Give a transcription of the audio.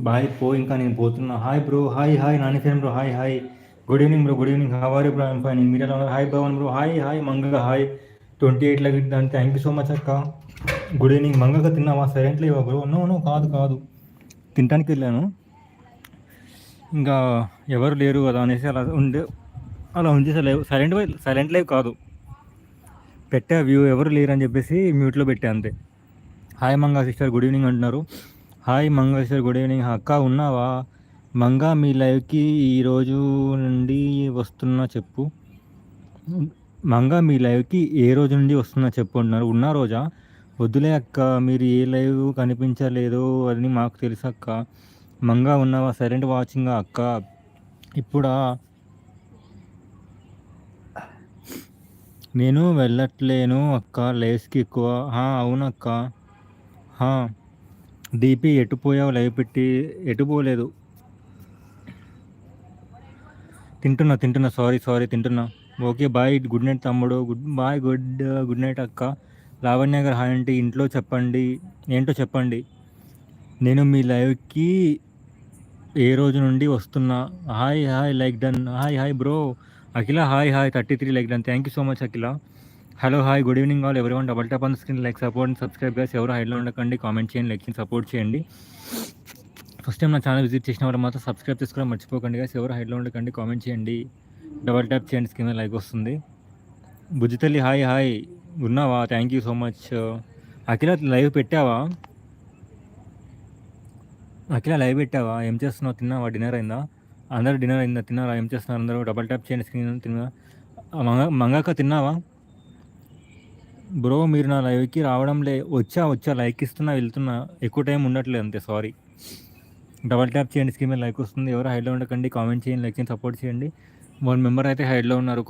Bye పో, ఇంకా నేను పోతున్నా. Hi bro, hi hi Nani friend bro, hi hi. Good evening bro, good evening. How are you bro? I'm fine. మీరు ఎలా ఉన్నారు? Hi Bhavan bro, hi hi. Manga hi. 28 like దాని thank you so much అక్క. Good evening. మంగక తిన్నావా? Silently ఇవ్వ bro. No no, కాదు కాదు, తినడానికి వెళ్ళాను. ఇంకా ఎవరు లేరు కదా అనేసి అలా ఉంచేసా. లేవు సైలెంట్ లైవ్ కాదు, పెట్టా వ్యూ ఎవరు లేరు అని చెప్పేసి మ్యూట్లో పెట్టా అంతే. Hi Manga sister, good evening అంటున్నారు. Hi Manga sister, good evening. అక్క ఉన్నావా మంగా? మీ లైవ్కి ఈరోజు నుండి వస్తున్నా చెప్పు. మంగా మీ లైవ్కి ఏ రోజు నుండి వస్తున్నా చెప్పు అంటున్నారు. ఉన్న రోజా? వద్దులే అక్క, మీరు ఏ లైవ్ కనిపించలేదో అని మాకు తెలుసు అక్క. మంగా ఉన్నావా? సైలెంట్ వాచింగ్ అక్క. ఇప్పుడా? నేను వెళ్ళట్లేను అక్క లైవ్స్కి ఎక్కువ. అవునక్క. డీపీ ఎటు పోయావు లైవ్ పెట్టి? ఎటు పోలేదు, తింటున్నా. సారీ తింటున్నా. ఓకే బాయ్, గుడ్ నైట్ తమ్ముడు. గుడ్ నైట్ అక్క. లావణ్య గారు హాయ్ అంటే ఇంట్లో చెప్పండి, ఏంటో చెప్పండి. నేను మీ లైవ్కి ఏ రోజు నుండి వస్తున్నా. Hi hi like done. Hi bro. Akhila hi 33 like done. Thank you so much Akhila. Hello hi, good evening all everyone. Double tap on screen, like, support, subscribe guys. ఎవరు హైడ్లో ఉండకండి, కామెంట్ చేయండి, లైక్ చేయండి, support చేయండి. First time నా channel visit చేసిన వాళ్ళు మాత్రం subscribe చేసుకోవడం మర్చిపోకండి గైస్. ఎవరు హైడ్లో ఉండకండి, కామెంట్ చేయండి, డబల్ ట్యాప్ చేయండి, స్క్రీన్ లైక్ వస్తుంది. బుజ్జితల్లి హాయ్ ఉన్నావా? Thank you so much. Akhila live పెట్టావా? ఏం చేస్తున్నావు? తిన్నావా? డిన్నర్ అయిందా? అందరూ డిన్నర్ అయిందా? తిన్నారా? ఏం చేస్తున్నారు అందరూ? డబల్ ట్యాప్ చేయండి స్క్రీన్. తిన్నా మంగాక తిన్నావా? బ్రో మీరు నా లైవ్కి రావడం వచ్చా లైక్ ఇస్తున్నా, వెళ్తున్నా, ఎక్కువ టైం ఉండట్లేదు అంతే, సారీ. డబల్ ట్యాప్ చేయండి స్క్రీన్ మీద లైక్ వస్తుంది. ఎవరు హైడ్లో ఉండకండి, కామెంట్ చేయండి, లైక్ చేయండి, సపోర్ట్ చేయండి. 1 మెంబర్ అయితే హైడ్లో ఉన్నారు.